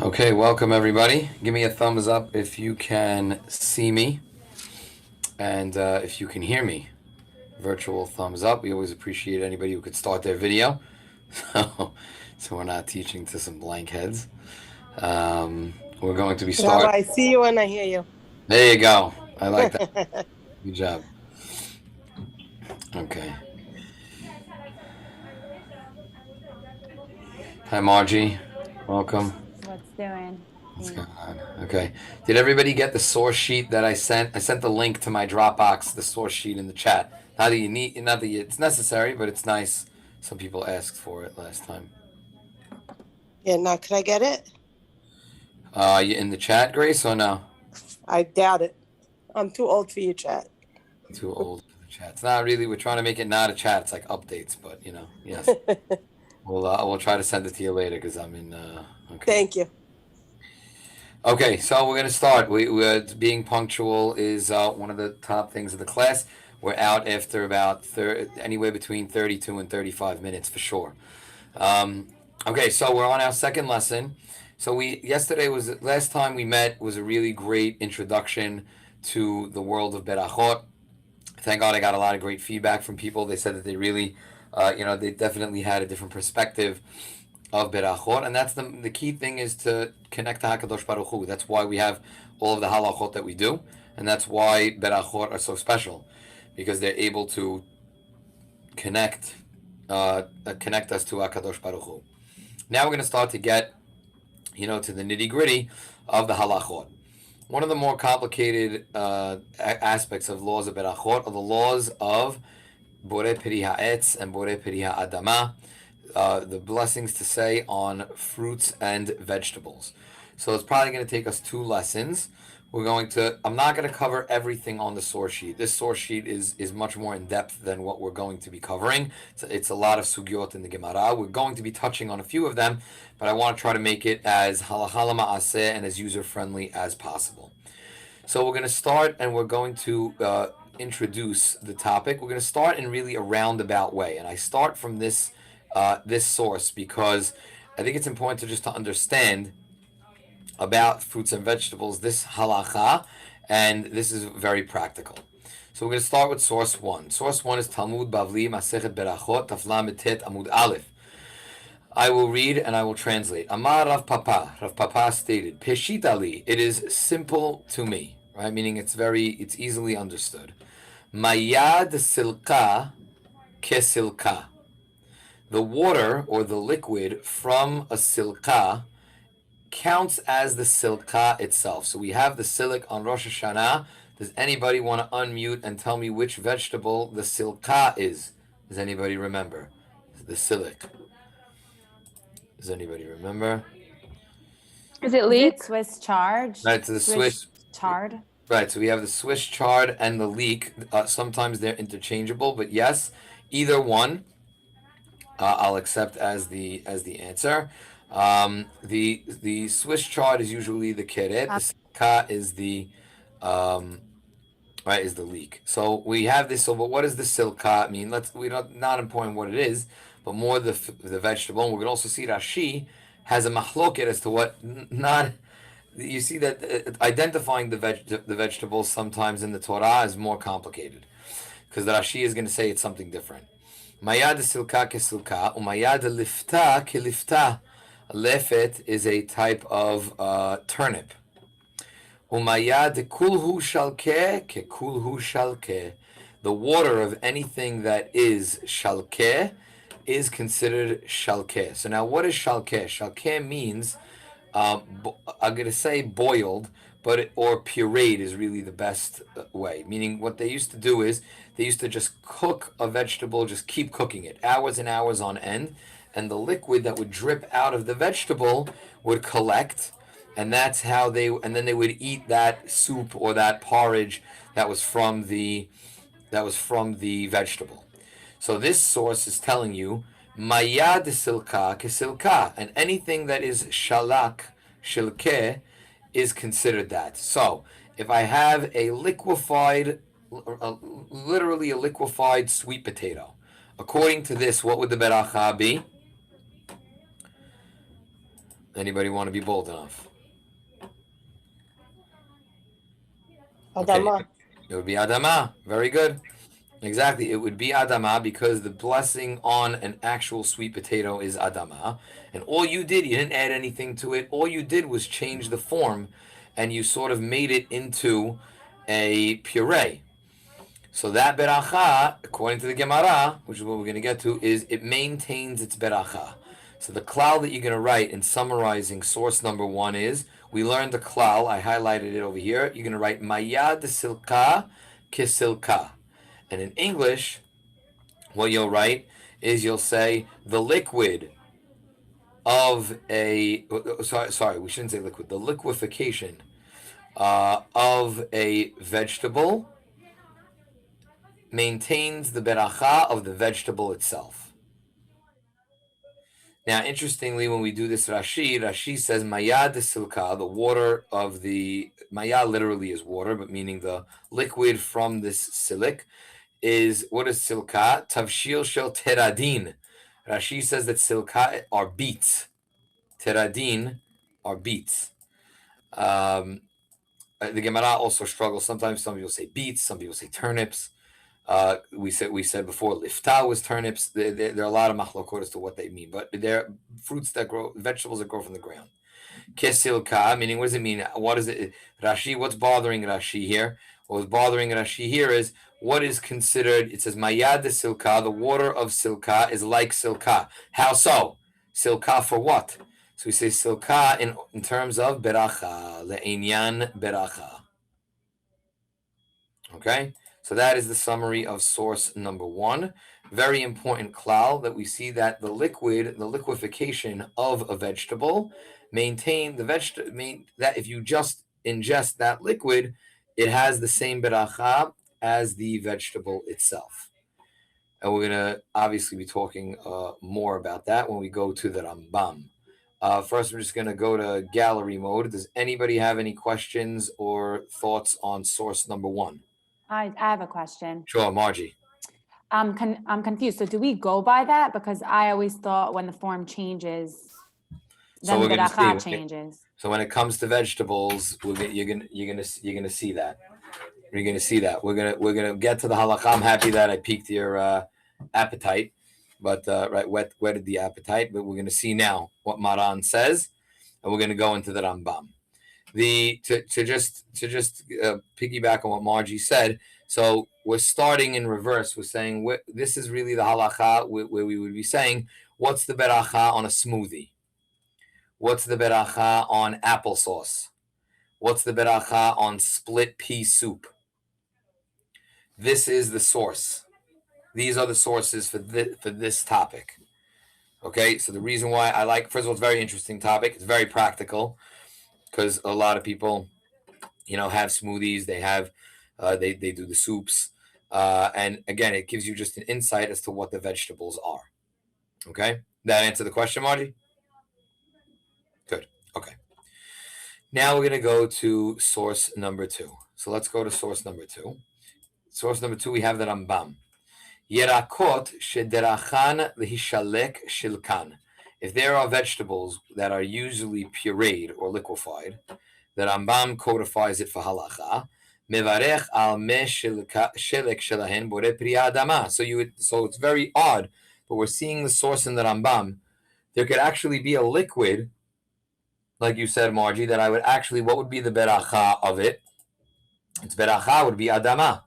Okay, welcome everybody. Give me a thumbs up if you can see me and if you can hear me. Virtual thumbs up. We always appreciate anybody who could start their video. So we're not teaching to some blank heads. We're going to be Rabbi, start. I see you and I hear you. There you go. I like that. Good job. Okay. Hi Margie. Welcome. What's doing? What's going on? Okay. Did everybody get the source sheet that I sent? I sent the link to my Dropbox, the source sheet in the chat. Not that it's necessary, but it's nice. Some people asked for it last time. Yeah, now could I get it? You in the chat, Grace, or no? I doubt it. I'm too old for your chat. Too old for the chat. It's not really. We're trying to make it not a chat. It's like updates, but yes. We'll try to send it to you later because I'm in. Okay. Thank you. Okay, so we're gonna start. We're being punctual is one of the top things of the class. We're out after about anywhere between 32 and 35 minutes for sure. Okay, so we're on our second lesson. So last time we met was a really great introduction to the world of berachot. Thank God I got a lot of great feedback from people. They said that they really, they definitely had a different perspective of berachot, and that's the key thing is to connect to Hakadosh Baruch Hu. That's why we have all of the halachot that we do, and that's why berachot are so special, because they're able to connect connect us to Hakadosh Baruch Hu. Now we're going to start to get, to the nitty gritty of the halachot. One of the more complicated aspects of laws of berachot are the laws of borei peri ha'etz and borei peri ha'adama. The blessings to say on fruits and vegetables. So it's probably going to take us 2 lessons. I'm not going to cover everything on the source sheet. This source sheet is much more in depth than what we're going to be covering. It's a lot of sugyot in the Gemara. We're going to be touching on a few of them, but I want to try to make it as halacha ma'aseh and as user-friendly as possible. So we're going to start and we're going to introduce the topic. We're going to start in really a roundabout way. And I start from this source because I think it's important to understand about fruits and vegetables, this halacha, and this is very practical. So we're going to start with source 1. Source 1 is Talmud Bavli Masechet Berachot Taf Lamed Tet Amud Aleph. I will read and I will translate. Amar Rav Papa. Rav Papa stated, Peshit Ali, it is simple to me, right? Meaning it's easily understood. Mayad silka kesilka. The water or the liquid from a silka counts as the silka itself. So we have the silik on Rosh Hashanah. Does anybody want to unmute and tell me which vegetable the silka is? Does anybody remember? The silik. Does anybody remember? Is it leek? Swiss chard? Right, so the Swiss chard. Right, so we have the Swiss chard and the leek. Sometimes they're interchangeable, but yes, either one I'll accept as the answer. The Swiss chard is usually the keret. The silka is the right is the leek. So we have this. So, but what does the silka mean? We don't not important what it is, but more the vegetable. And we can also see Rashi has a mahloket as to what not. You see that identifying the vegetables sometimes in the Torah is more complicated because the Rashi is going to say it's something different. Mayad silka kesilka, umayad lifta kelifta. Lefet is a type of turnip. Umayad kulhu shalke kekulhu shalke. The water of anything that is shalke is considered shalke. So now what is shalke? Shalke means, I'm going to say boiled, or pureed is really the best way. Meaning what they used to do is they used to just cook a vegetable, just keep cooking it, hours and hours on end, and the liquid that would drip out of the vegetable would collect, and then they would eat that soup or that porridge that was from the vegetable. So this source is telling you Maya de silka kesilka, and anything that is shalak, shilke, is considered that. So if I have literally a liquefied sweet potato, according to this, what would the beracha be? Anybody want to be bold enough? Adama. Okay, it would be Adama. Very good. Exactly. It would be Adama because the blessing on an actual sweet potato is Adama. And all you did, you didn't add anything to it. All you did was change the form and you sort of made it into a puree. So that beracha, according to the Gemara, which is what we're going to get to, is it maintains its beracha. So the klal that you're going to write in summarizing source number 1 is, we learned the klal, I highlighted it over here, you're going to write mayad silka kisilka. And in English, what you'll write is you'll say the liquid of a, sorry, we shouldn't say liquid, the liquefaction of a vegetable maintains the beracha of the vegetable itself. Now, interestingly, when we do this Rashi says maya de silka, the water of the, maya literally is water, but meaning the liquid from this silik is, what is silka? Tavshil shel teradin. Rashi says that silka are beets. Teradin are beets. The Gemara also struggles. Sometimes some people say beets, some people say turnips. We said before lifta was turnips. There are a lot of machlokot as to what they mean, but they're fruits that grow, vegetables that grow from the ground. Kesilka, meaning what does it mean? What is it? Rashi, what's bothering Rashi here? What's bothering Rashi here is what is considered, it says mayad de silka, the water of silka is like silka. How so? Silka for what? So we say silka in terms of beracha, le'inyan beracha. Okay? So that is the summary of source number 1. Very important klal that we see that the liquefaction of a vegetable maintain the vegetable, that if you just ingest that liquid, it has the same beracha as the vegetable itself. And we're going to obviously be talking more about that when we go to the Rambam. First, we're just going to go to gallery mode. Does anybody have any questions or thoughts on source number 1? I have a question. Sure, Margie. I'm confused. So do we go by that? Because I always thought when the form changes, then So beracha changes. So when it comes to vegetables, you're gonna see that. You're gonna see that. We're gonna get to the halakha. I'm happy that I piqued your appetite, but whetted the appetite. But we're gonna see now what Maran says, and we're gonna go into the Rambam. To just piggyback on what Margie said. So we're starting in reverse. We're saying this is really the halakha where we would be saying, what's the beracha on a smoothie? What's the beracha on applesauce? What's the beracha on split pea soup? This is the source. These are the sources for this topic. Okay, so the reason why I like, first of all, it's a very interesting topic. It's very practical because a lot of people, have smoothies. They have, they do the soups. And again, it gives you just an insight as to what the vegetables are. Okay, that answer the question, Margie? Good. Okay. Now we're going to go to source number 2. So let's go to source number 2. Source number 2, we have the Rambam. Yerakot shederachan lehishalek shilkan. If there are vegetables that are usually pureed or liquefied, the Rambam codifies it for halacha. Mevarech al me shelek shelahen bore priya adama. So it's very odd, but we're seeing the source in the Rambam. There could actually be a liquid, like you said, Margie, that I would actually, what would be the beracha of it? Its beracha would be adama.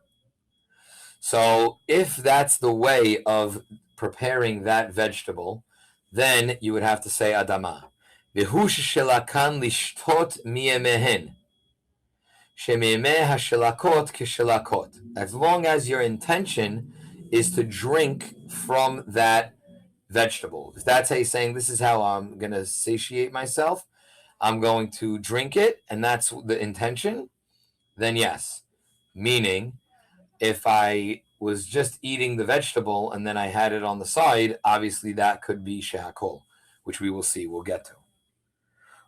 So if that's the way of preparing that vegetable, then you would have to say adama. V'hush shelakan lishtot miyemehen. Shemiyemeh hashelakot kishelakot. As long as your intention is to drink from that vegetable. If that's how you're saying, this is how I'm going to satiate myself, I'm going to drink it, and that's the intention, then yes. Meaning, if I was just eating the vegetable and then I had it on the side, obviously that could be shehakol, which we will see, we'll get to.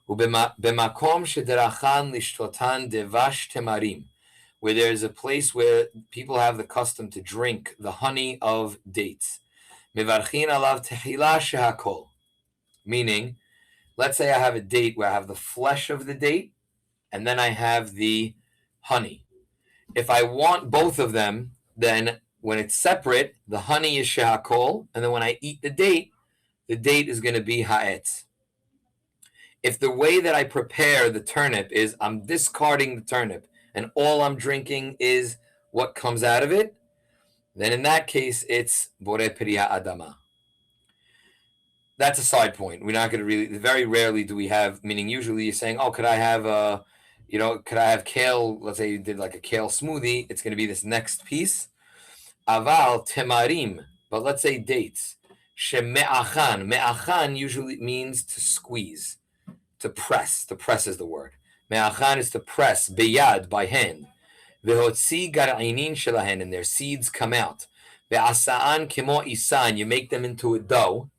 B'makom shederachan lishtotan devash temarim, where there's a place where people have the custom to drink the honey of dates. Mevarchin alav tehila shehakol, meaning Let's say I have a date where I have the flesh of the date and then I have the honey. If I want both of them, then when it's separate, the honey is shehakol, and then when I eat the date is going to be ha'etz. If the way that I prepare the turnip is I'm discarding the turnip and all I'm drinking is what comes out of it, then in that case it's borei priya adama. That's a side point. We're not going to really, very rarely do we have, meaning usually you're saying, oh, could I have could I have kale? Let's say you did like a kale smoothie. It's going to be this next piece. Aval temarim, but let's say dates. Sheme'achan. Me'achan usually means to squeeze, to press. To press is the word. Me'achan is to press, beyad, by hand. Vehotzi gar'inin shelahen, and their seeds come out. Ve'asa'an kemo isan, you make them into a dough.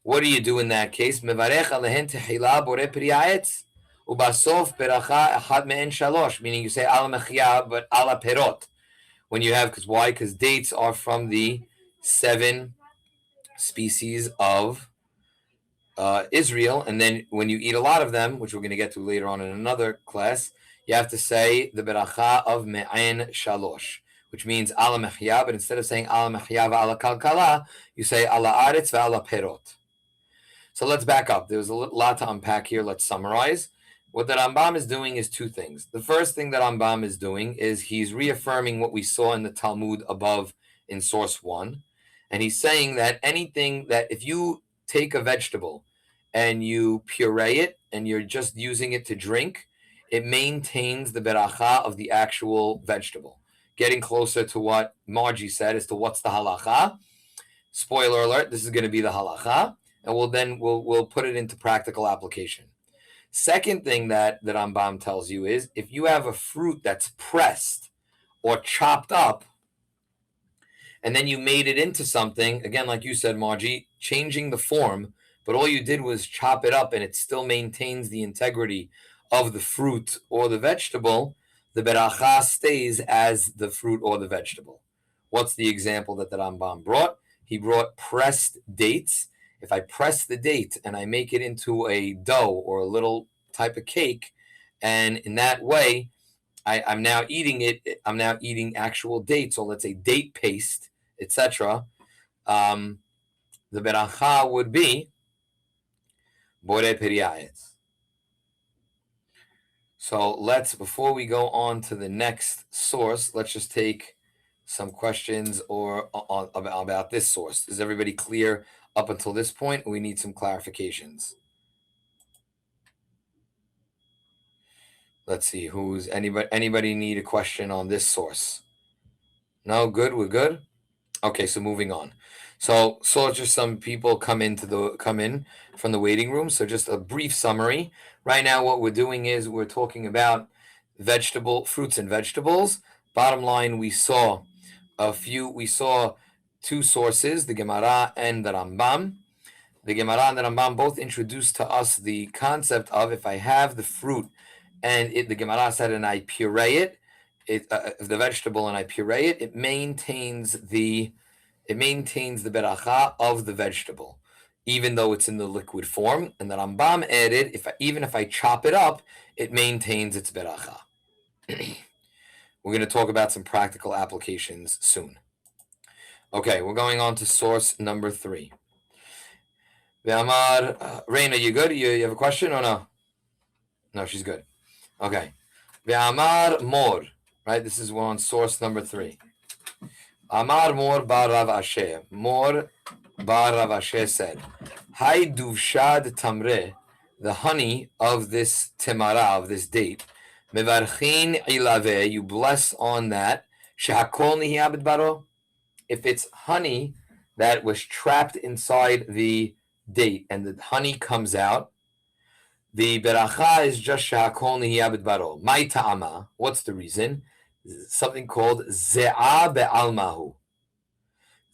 What do you do in that case? Mevarech alehen tehila borei priya etz. Ubasof beracha echad me'en shalosh, meaning you say ala mechia, but ala perot. When you have, because why? Because dates are from the 7 species of Israel, and then when you eat a lot of them, which we're going to get to later on in another class, you have to say the beracha of me'en shalosh, which means ala mechia, but instead of saying ala mechia va'ala kalkala, you say ala aretz va'ala perot. So let's back up. There's a lot to unpack here. Let's summarize. What the Rambam is doing is 2 things. The first thing that Rambam is doing is he's reaffirming what we saw in the Talmud above in source 1. And he's saying that anything that if you take a vegetable and you puree it and you're just using it to drink, it maintains the beracha of the actual vegetable. Getting closer to what Margie said as to what's the halacha. Spoiler alert, this is going to be the halacha. And we'll put it into practical application. Second thing that Rambam tells you is if you have a fruit that's pressed or chopped up, and then you made it into something, again, like you said, Margie, changing the form, but all you did was chop it up and it still maintains the integrity of the fruit or the vegetable, the beracha stays as the fruit or the vegetable. What's the example that the Rambam brought? He brought pressed dates. If I press the date and I make it into a dough or a little type of cake, and in that way, I'm now eating it. I'm now eating actual dates, or let's say date paste, etc. The beracha would be borei priya etz. So before we go on to the next source, let's just take some questions about this source. Is everybody clear up until this point? We need some clarifications. Let's see, anybody need a question on this source? No, good, we're good. Okay, so moving on. So just some people come in from the waiting room. So just a brief summary. Right now, what we're doing is we're talking about fruits and vegetables. Bottom line, we saw 2 sources, the Gemara and the Rambam. The Gemara and the Rambam both introduced to us the concept of if I have the fruit and the Gemara said, and I puree it, the vegetable, and I puree it, it maintains the beracha of the vegetable, even though it's in the liquid form. And the Rambam added, even if I chop it up, it maintains its beracha. We're going to talk about some practical applications soon. Okay, we're going on to source number 3. Ve'amar, Reina, you good? You have a question or no? No, she's good. Okay. Ve'amar mor, right? This is on source number 3. Amar mor bar Rav Asher. Mor bar Rav Asher said, Hai duvshad tamre, the honey of this temara, of this date, mevarchin ilave, you bless on that, shehakol nihiyabed baro, if it's honey that was trapped inside the date and the honey comes out, the beracha is just shehakol nihiyabed baro. My ta'ama, what's the reason? Something called ze'ah be'almahu.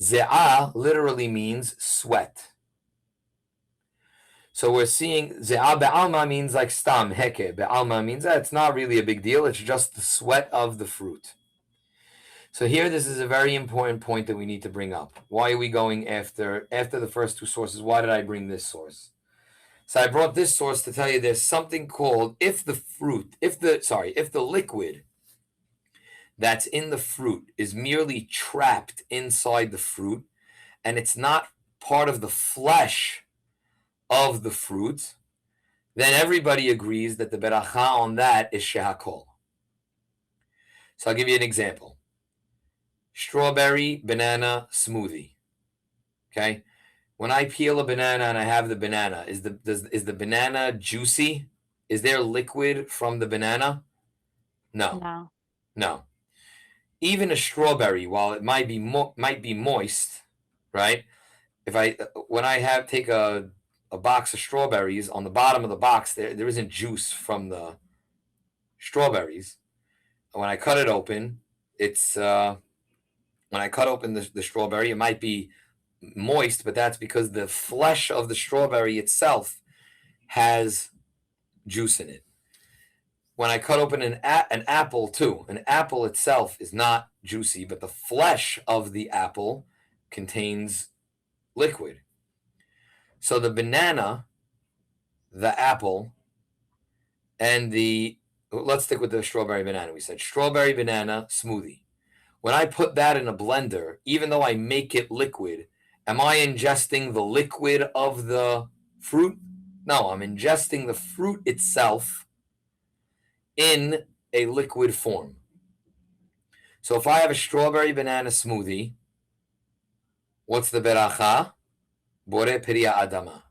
Ze'ah literally means sweat. So we're seeing ze'ah be'alma means like stam, heke. Be'alma means that it's not really a big deal. It's just the sweat of the fruit. So here, this is a very important point that we need to bring up. Why are we going after the first 2 sources? Why did I bring this source? So I brought this source to tell you there's something called if the liquid that's in the fruit is merely trapped inside the fruit and it's not part of the flesh of the fruit, then everybody agrees that the beracha on that is shehakol. So I'll give you an example. Strawberry banana smoothie. Okay? When I peel a banana and I have the banana, is the banana juicy? Is there liquid from the banana? No. No. Even a strawberry, while it might be moist, right? If I when I take a box of strawberries, on the bottom of the box there isn't juice from the strawberries. When I cut it open, it's when I cut open the strawberry, it might be moist, but that's because the flesh of the strawberry itself has juice in it. When I cut open an apple too, an apple itself is not juicy, but the flesh of the apple contains liquid. So the banana, the apple, and let's stick with the strawberry banana. We said strawberry banana smoothie. When I put that in a blender, even though I make it liquid, am I ingesting the liquid of the fruit? No, I'm ingesting the fruit itself in a liquid form. So if I have a strawberry banana smoothie, what's the beracha? Bore Priya Adama.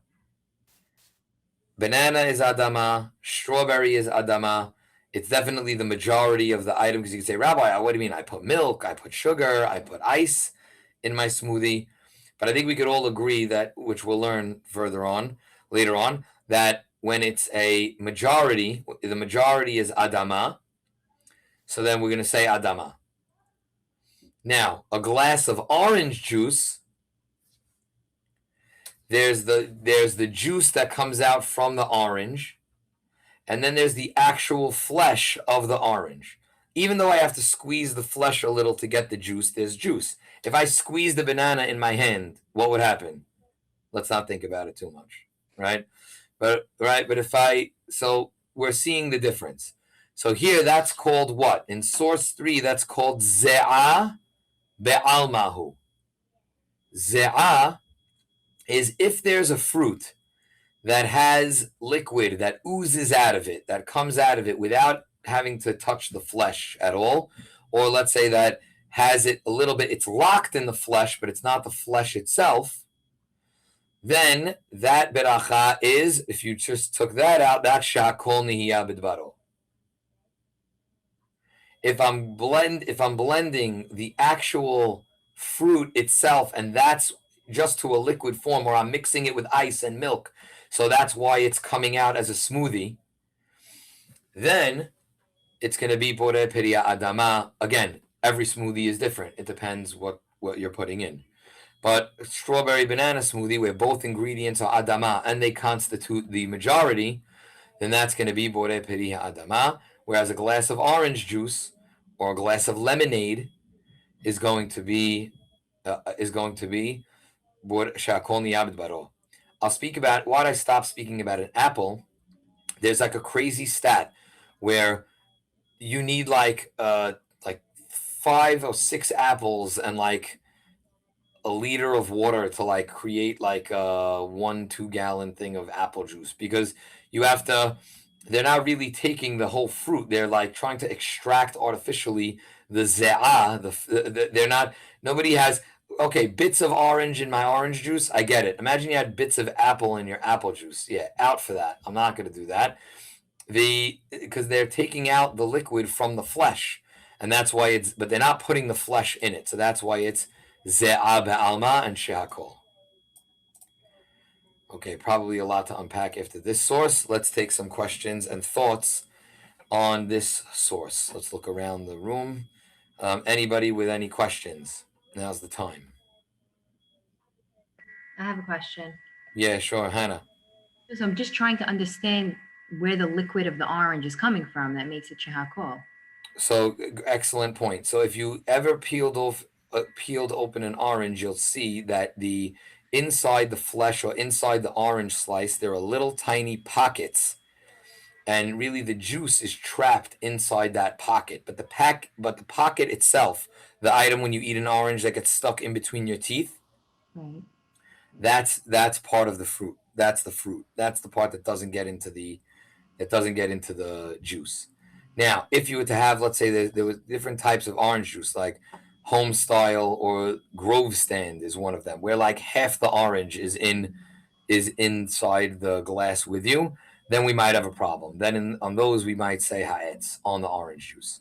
Banana is Adama, strawberry is Adama. It's definitely the majority of the item, because you can say, Rabbi, what do you mean? I put milk, I put sugar, I put ice in my smoothie. But I think we could all agree that, which we'll learn later on, that when it's a majority, the majority is Adama. So then we're going to say Adama. Now, a glass of orange juice, there's the juice that comes out from the orange, and then there's the actual flesh of the orange. Even though I have to squeeze the flesh a little to get the juice, there's juice. If I squeeze the banana in my hand, what would happen? Let's not think about it too much, right? But so we're seeing the difference. So here, that's called what? In source 3, that's called ze'ah be'almahu. Ze'ah is if there's a fruit that has liquid that oozes out of it, that comes out of it without having to touch the flesh at all, or let's say that has it a little bit, it's locked in the flesh, but it's not the flesh itself, then that beracha is, if you just took that out, that's shakol nihiyah bidbaro. If I'm blending the actual fruit itself, and that's just to a liquid form, or I'm mixing it with ice and milk, so that's why it's coming out as a smoothie, then it's going to be Bore Priya Adama. Again, every smoothie is different. It depends what you're putting in. But strawberry banana smoothie, where both ingredients are Adama and they constitute the majority, then that's going to be Bore Priya Adama. Whereas a glass of orange juice or a glass of lemonade is going to be Shakol Niyabed Baro. I'll speak about why I stopped speaking about an apple. There's like a crazy stat where you need like 5 or 6 apples and like a liter of water to like create like a 1-2 gallon thing of apple juice, because you have to. They're not really taking the whole fruit. They're like trying to extract artificially the ze'ah. They're not. Nobody has. Okay, bits of orange in my orange juice, I get it. Imagine you had bits of apple in your apple juice. Yeah, out for that. I'm not going to do that. Because they're taking out the liquid from the flesh, and that's why but they're not putting the flesh in it. So that's why it's ze'ah be'alma and shehakol. Okay, probably a lot to unpack after this source. Let's take some questions and thoughts on this source. Let's look around the room. Anybody with any questions? Now's the time. I have a question. Yeah, sure, Hannah. So I'm just trying to understand where the liquid of the orange is coming from that makes it shehakol. So excellent point. So if you ever peeled open an orange, you'll see that inside the flesh or inside the orange slice, there are little tiny pockets, and really the juice is trapped inside that pocket. But the pocket itself, the item when you eat an orange that gets stuck in between your teeth, Right. that's part of the fruit. That's the fruit. That's the part that doesn't get into the juice. Now, if you were to have, let's say there was different types of orange juice, like home style or Grove Stand is one of them, where like half the orange is inside the glass with you, then we might have a problem. Then on those we might say ha'etz on the orange juice.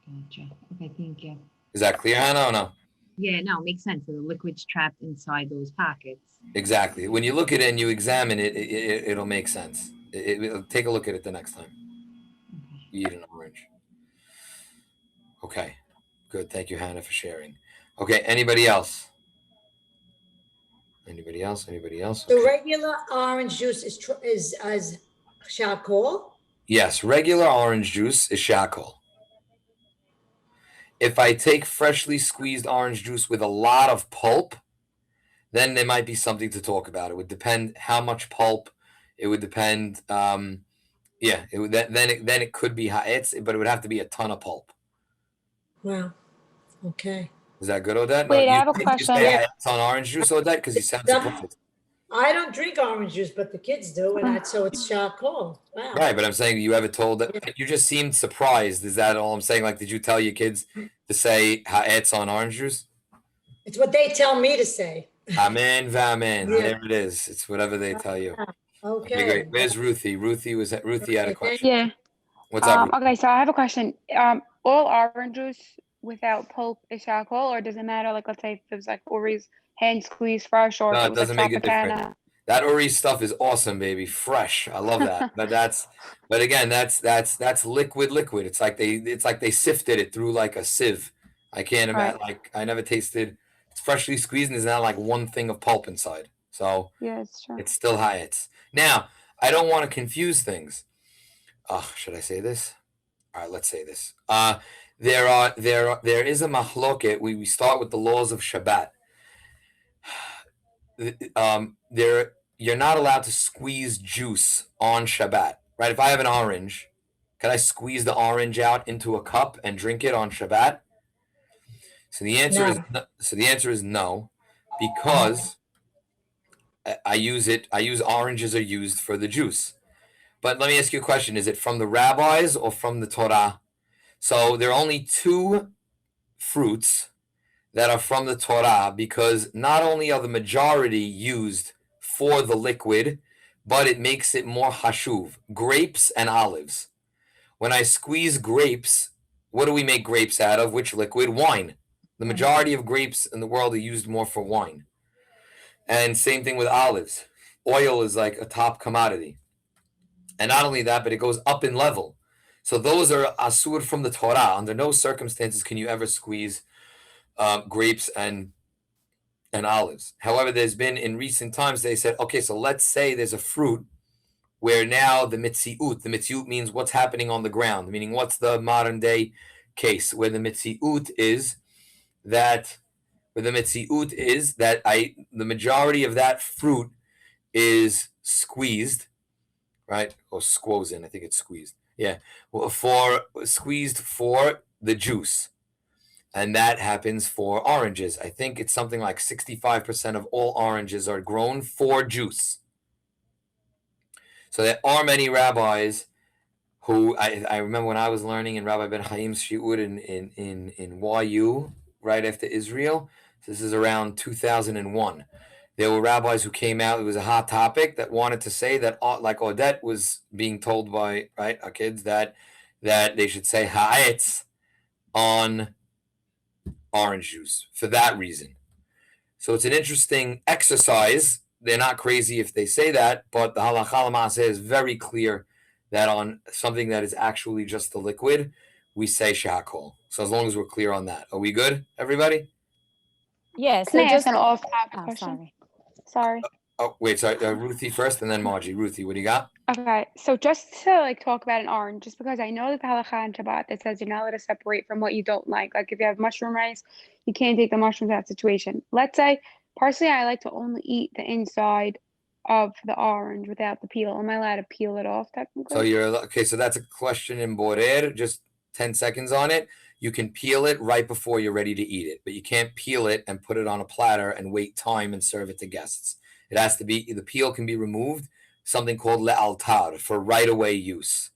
Gotcha. Okay, thank you. Is that clear, Hannah? Or no? Yeah, no, it makes sense. So the liquid's trapped inside those pockets. Exactly. When you look at it and you examine it, it'll make sense. Take a look at it the next time Okay. you eat an orange. Okay, good. Thank you, Hannah, for sharing. Okay, anybody else? Anybody else? Anybody else? The Okay. regular orange juice is as charcoal? Yes, regular orange juice is shakol. If I take freshly squeezed orange juice with a lot of pulp, then there might be something to talk about. It would depend how much pulp. It would depend. Yeah, it would then it could be ha'etz, but it would have to be a ton of pulp. Wow, okay. Is that good, Odette? Wait, No, I have a did you question. say ha'etz on orange juice, Odette? Because you sound surprised. I don't drink orange juice, but the kids do, and so it's charcoal. Wow. Right, but I'm saying you ever told that you just seemed surprised. Is that all I'm saying? Like, did you tell your kids to say ha'etz on orange juice? It's what they tell me to say. Amen, v'amen. Yeah. There it is. It's whatever they tell you. Okay. Okay, great. Where's Ruthie? Ruthie had a question. Yeah. What's up? Ruthie? Okay, so I have a question. All orange juice without pulp is charcoal, or does it matter? Like, let's say if it was like Uri's hand squeezed fresh, or No, if it it was doesn't like make a difference. Tropicana. That Uri stuff is awesome, baby. Fresh. I love that. But again, that's liquid. It's like they sifted it through like a sieve. I can't imagine. Right. Like, I never tasted. It's freshly squeezed, and there's not like one thing of pulp inside. So Yeah, it's true. it's still ha'etz. Now, I don't want to confuse things. Should I say this? All right, let's say this. There is a mahloket. We start with the laws of Shabbat. You're not allowed to squeeze juice on Shabbat, right? If I have an orange, can I squeeze the orange out into a cup and drink it on Shabbat? So the answer is no, because I use oranges are used for the juice. But let me ask you a question: is it from the rabbis or from the Torah? So there are only two fruits that are from the Torah, because not only are the majority used for the liquid, but it makes it more hashuv. Grapes and olives. When I squeeze grapes, what do we make grapes out of? Which liquid? Wine. The majority of grapes in the world are used more for wine. And same thing with olives. Oil is like a top commodity. And not only that, but it goes up in level. So those are asur from the Torah. Under no circumstances can you ever squeeze grapes and olives. However, there's been in recent times, they said, okay, so let's say there's a fruit where now the mitziut means what's happening on the ground, meaning what's the modern day case, where the mitziut is that the majority of that fruit is squeezed, right? Or squozen, I think it's squeezed. Yeah, well, squeezed for the juice. And that happens for oranges. I think it's something like 65% of all oranges are grown for juice. So there are many rabbis who I remember when I was learning in Rabbi Ben Chaim's shiur in YU right after Israel. So this is around 2001. There were rabbis who came out. It was a hot topic that wanted to say that, like Odette was being told by our kids, that they should say ha'etz on orange juice for that reason. So it's an interesting exercise. They're not crazy if they say that, but the halacha l'maaseh is very clear that on something that is actually just the liquid, we say shakol. So as long as we're clear on that, are we good, everybody? Yeah, Can so I ask just an off-topic oh, question? sorry. Sorry. Oh, wait, sorry, Ruthie first and then Margie. Ruthie, what do you got? Okay, so just to like talk about an orange, just because I know that the halacha on Shabbat that says you're not allowed to separate from what you don't like. Like if you have mushroom rice, you can't take the mushrooms out of that situation. Let's say Personally, I like to only eat the inside of the orange without the peel. Am I allowed to peel it off So technically? you're okay. So that's a question in Borer. Just 10 seconds on it. You can peel it right before you're ready to eat it, but you can't peel it and put it on a platter and wait time and serve it to guests. It has to be the peel can be removed. Something called le'altar for right away use.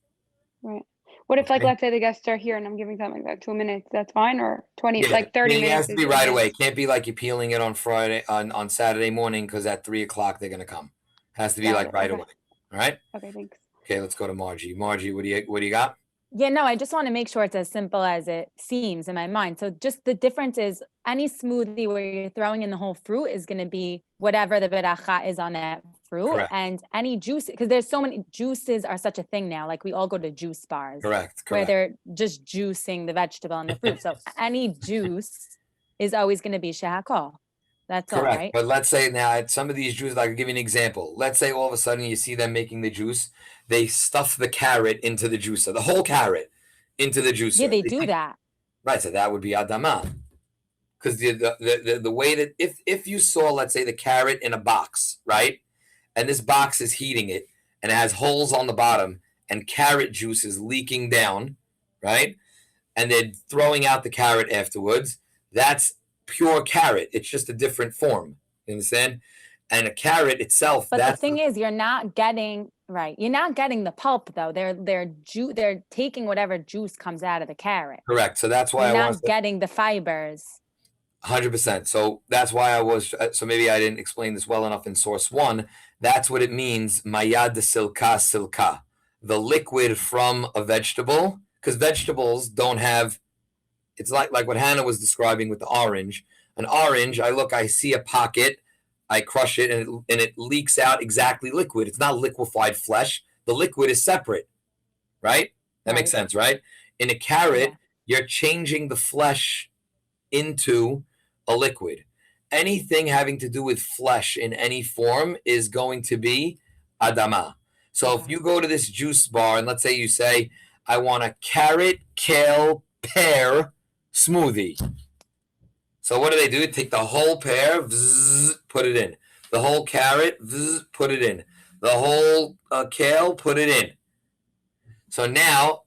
Right. What if, like, Okay. let's say the guests are here and I'm giving them like 2 minutes? That's fine, or 20, Yeah, like 30 meaning it has minutes to is be right away. It advanced? can't be like you're peeling it on Friday on Saturday morning because at 3 o'clock they're gonna come. It has to be Got like it. right Okay. away. All right. Okay, thanks. Okay, let's go to Margie. Margie, what do you got? Yeah, no, I just want to make sure it's as simple as it seems in my mind. So just the difference is any smoothie where you're throwing in the whole fruit is going to be whatever the beracha is on that fruit. Correct. And any juice, because there's so many juices are such a thing now. Like we all go to juice bars Correct. where Correct. they're just juicing the vegetable and the fruit. So any juice is always going to be shehakol. That's all, Correct. right? But let's say now at some of these juices, I'll give you an example. Let's say all of a sudden you see them making the juice, they stuff the carrot into the juicer, the whole carrot into the juicer. Yeah, they do that. Right. So that would be adama. Because the way that if you saw, let's say, the carrot in a box, right? And this box is heating it and it has holes on the bottom and carrot juice is leaking down, right? And they're throwing out the carrot afterwards. That's pure carrot. It's just a different form. You understand? And a carrot itself. But the thing is, you're not getting You're not getting the pulp though. They're taking whatever juice comes out of the carrot. Correct. So that's why you're I not getting the fibers. 100%. So that's why I was. So maybe I didn't explain this well enough in source one. That's what it means. Mayad de silka, the liquid from a vegetable, because vegetables don't have. It's like what Hannah was describing with the orange. An orange, I see a pocket, I crush it, and it leaks out exactly liquid. It's not liquefied flesh. The liquid is separate, right? That makes sense, right? In a carrot, you're changing the flesh into a liquid. Anything having to do with flesh in any form is going to be adama. So if you go to this juice bar and let's say you say, I want a carrot, kale, pear smoothie. So what do? They take the whole pear, put it in. The whole carrot, put it in. The whole kale, put it in. So now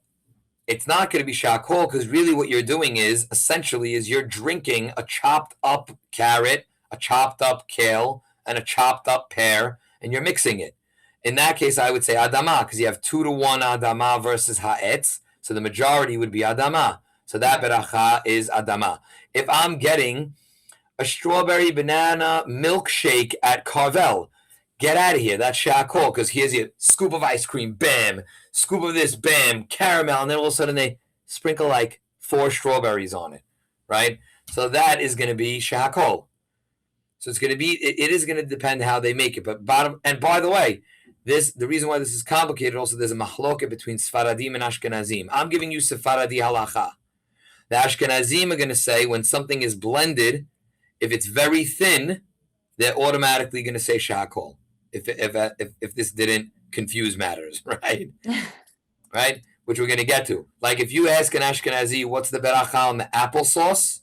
it's not going to be shakol because really what you're doing is essentially you're drinking a chopped up carrot, a chopped up kale, and a chopped up pear, and you're mixing it. In that case, I would say adama because you have 2-to-1 adama versus ha'etz. So the majority would be adama. So that beracha is adama. If I'm getting a strawberry banana milkshake at Carvel, get out of here. That's shakol because here's your scoop of ice cream, bam. Scoop of this, bam, caramel, and then all of a sudden they sprinkle like 4 strawberries on it, right? So that is going to be shakol. So it's going to be, it is going to depend how they make it. But and by the way, the reason why this is complicated also, there's a mahloket between Sfaradim and Ashkenazim. I'm giving you Sepharadi halacha. The Ashkenazim are going to say when something is blended, if it's very thin, they're automatically going to say shakol. If this didn't confuse matters, right? Right? Which we're going to get to. Like if you ask an Ashkenazi, what's the beracha on the applesauce?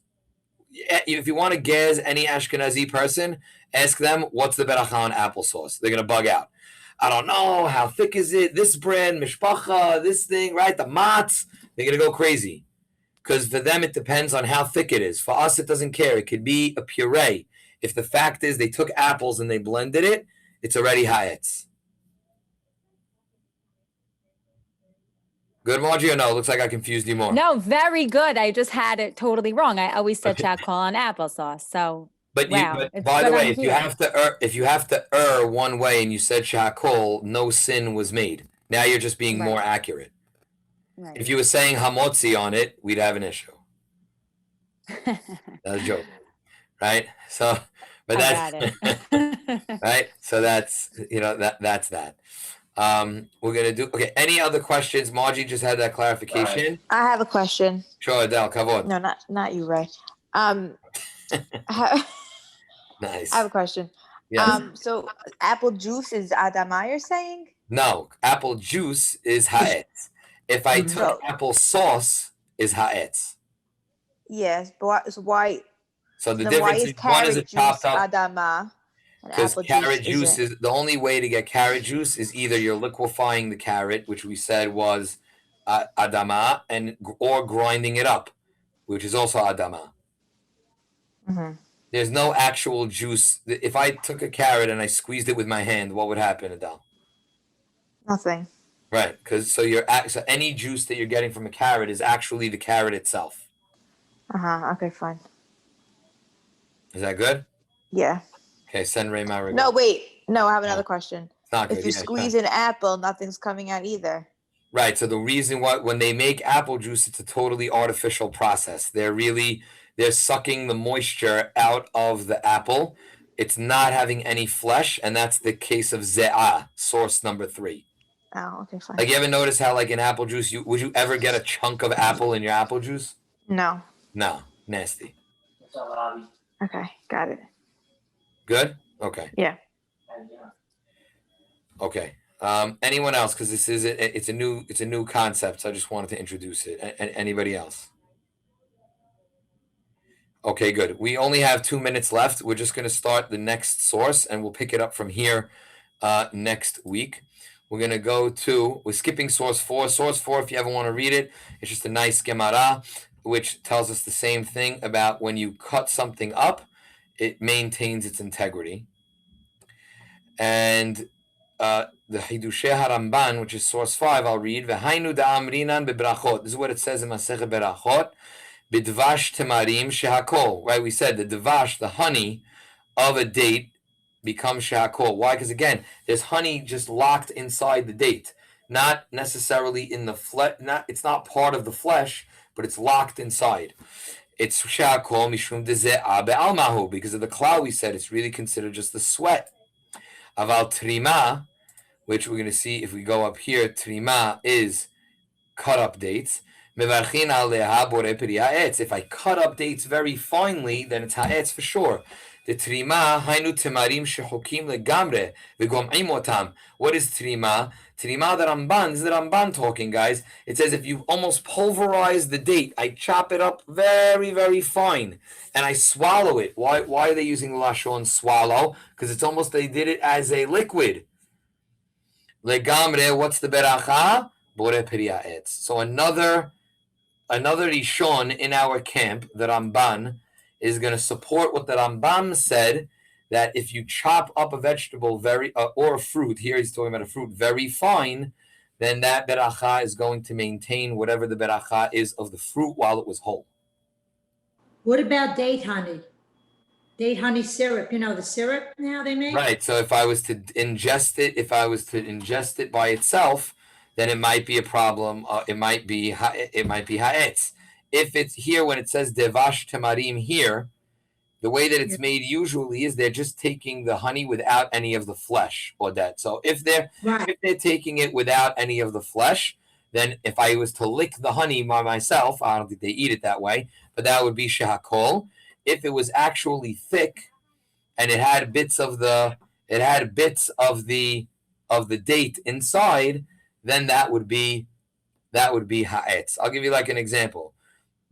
If you want to guess any Ashkenazi person, ask them, what's the beracha on applesauce? They're going to bug out. I don't know. How thick is it? This bread, mishpacha, this thing, right? The matz. They're going to go crazy. Because for them, it depends on how thick it is. For us, it doesn't care. It could be a puree. If the fact is they took apples and they blended it, it's already hayetz. Good, Margie, or no? Looks like I confused you more. No, very good. I just had it totally wrong. I always said shakol on applesauce. So, but it's by the good way, I'm here. if you have to err one way and you said shakol, no sin was made. Now you're just being more accurate. Right. If you were saying hamotzi on it, we'd have an issue. That was a joke, right? So, but that's right. So that's that's that. We're gonna do Any other questions? Margie just had that clarification. I have a question. Sure, Adele, kavod. No, not you, Ray. Nice. I have a question. Yes. So apple juice is adama, you're saying? No, apple juice is ha'etz. If I took apple sauce, is ha'etz. Yes, but why? So the Then why difference is is one is a carrot chopped juice up, adama and because apple carrot juice juice isn't? is the only way to get carrot juice is either you're liquefying the carrot, which we said was adama, or grinding it up, which is also adama. Mhm. There's no actual juice. If I took a carrot and I squeezed it with my hand, what would happen, Adele? Nothing. Right, because so any juice that you're getting from a carrot is actually the carrot itself. Okay, fine. Is that good? Yeah. Okay, send Ray my No, regard. wait. No, I have No, another question. it's not If good. you Yeah, squeeze sure. an apple, nothing's coming out either. Right. So the reason why when they make apple juice, it's a totally artificial process. They're sucking the moisture out of the apple. It's not having any flesh, and that's the case of ze'ah, source number 3. Oh, okay, fine. Like, you ever notice how, like, in apple juice, would you ever get a chunk of apple in your apple juice? No. No, nasty. Okay, got it. Good. Okay. Yeah. Okay. Anyone else? Because it's a new concept. So I just wanted to introduce it. Anybody else? Okay, good. We only have 2 minutes left. We're just going to start the next source, and we'll pick it up from here next week. We're skipping source 4. Source 4, if you ever want to read it, it's just a nice Gemara, which tells us the same thing about when you cut something up, it maintains its integrity. And the Hidushei HaRamban, which is source 5, I'll read. V'hainu da'amrinan bebrachot. This is what it says in Masechet Berachot. Bidvash temarim shehakol. Right, we said the dvash, the honey of a date, becomes shehakol. Why? Because again, there's honey just locked inside the date, not necessarily in the flesh. It's not part of the flesh, but it's locked inside. It's shehakol mishum deze'ah be'almahu, because of the cloud. We said it's really considered just the sweat. Aval trima, which we're going to see if we go up here, trima is cut up dates. If I cut up dates very finely, then it's ha'etz for sure. The trima hainu temarim shechokim legamre v'gom'im otam. What is trima? Trima, the Ramban. This is the Ramban talking, guys. It says if you almost pulverize the date, I chop it up very, very fine, and I swallow it. Why are they using lashon swallow? Because it's almost they did it as a liquid. Legamre. What's the beracha? Bore peri ha'etz. So another Rishon in our camp, the Ramban, is going to support what the Rambam said, that if you chop up a vegetable or a fruit, here he's talking about a fruit, very fine, then that beracha is going to maintain whatever the beracha is of the fruit while it was whole. What about date honey? Date honey syrup, the syrup now they make? Right, so if I was to ingest it by itself, then it might be a problem. It might be ha'etz. If it's here when it says devash temarim here, the way that it's made usually is they're just taking the honey without any of the flesh or that. So if they're taking it without any of the flesh, then if I was to lick the honey by myself, I don't think they eat it that way, but that would be shehakol. If it was actually thick and it had bits of the date inside, then that would be ha'etz. I'll give you like an example.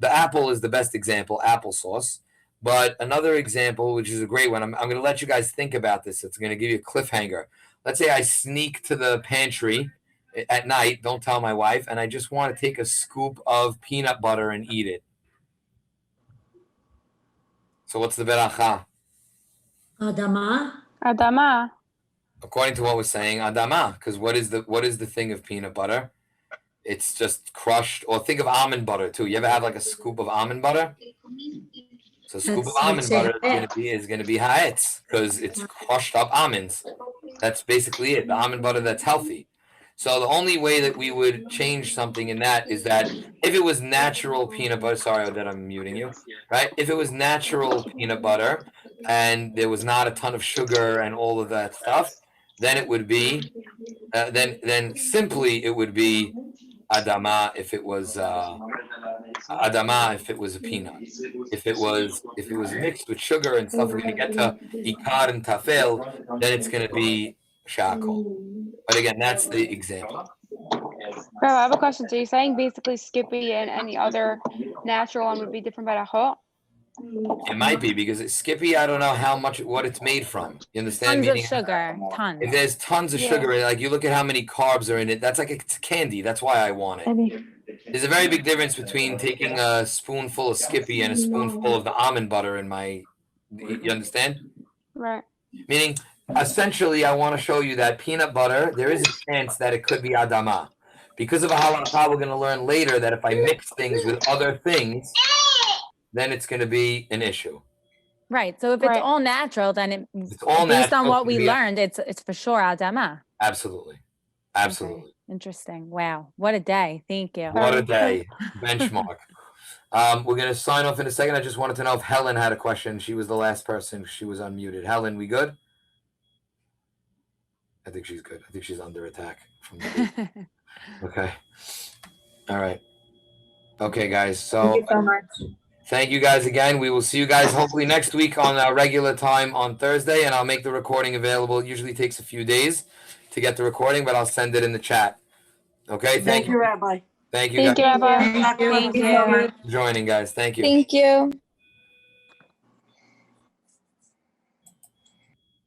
The apple is the best example, applesauce. But another example, which is a great one, I'm going to let you guys think about this. It's going to give you a cliffhanger. Let's say I sneak to the pantry at night, don't tell my wife, and I just want to take a scoop of peanut butter and eat it. So what's the beracha? Adama. Adama. According to what we're saying, adama, because what is the thing of peanut butter? It's just crushed. Or think of almond butter too. You ever have like a scoop of almond butter? So a scoop of almond butter is going to be ha'etz because it's crushed up almonds. That's basically it. The almond butter that's healthy. So the only way that we would change something in that is that if it was natural peanut butter, sorry that I'm muting you, right? If it was natural peanut butter and there was not a ton of sugar and all of that stuff, then it would be, then simply it would be adama if it was adama if it was a peanut. If it was mixed with sugar and stuff, we're going to get to ikar and tafel, then it's going to be shakol. But again, that's the example. Bro, I have a question. So you're saying basically Skippy and any other natural one would be different berachot? It might be because Skippy, I don't know what it's made from. You understand? Tons of Meaning, sugar, if tons. there's tons of sugar, like you look at how many carbs are in it, that's like it's candy. That's why I want it. There's a very big difference between taking a spoonful of Skippy and a spoonful of the almond butter in my. You understand? Right. Meaning, essentially, I want to show you that peanut butter, there is a chance that it could be Adama. Because of a halakha, we're going to learn later that if I mix things with other things, then it's going to be an issue. Right. So if it's Right. all natural, then It's all based natural, on what it's we gonna be- learned, it's for sure Adama. Absolutely. Absolutely. Okay. Interesting. Wow. What a day. Thank you. What a day. Benchmark. We're going to sign off in a second. I just wanted to know if Helen had a question. She was the last person. She was unmuted. Helen, we good? I think she's good. I think she's under attack from the Okay. All right. Okay, guys. Thank you So so much. thank you guys again. We will see you guys hopefully next week on our regular time on Thursday, and I'll make the recording available. It usually takes a few days to get the recording, but I'll send it in the chat. Okay. Thank you, Rabbi. Thank you Thank you, guys Rabbi. Thank you. Thank Thank you so you. much. for joining, guys. Thank you. Thank you.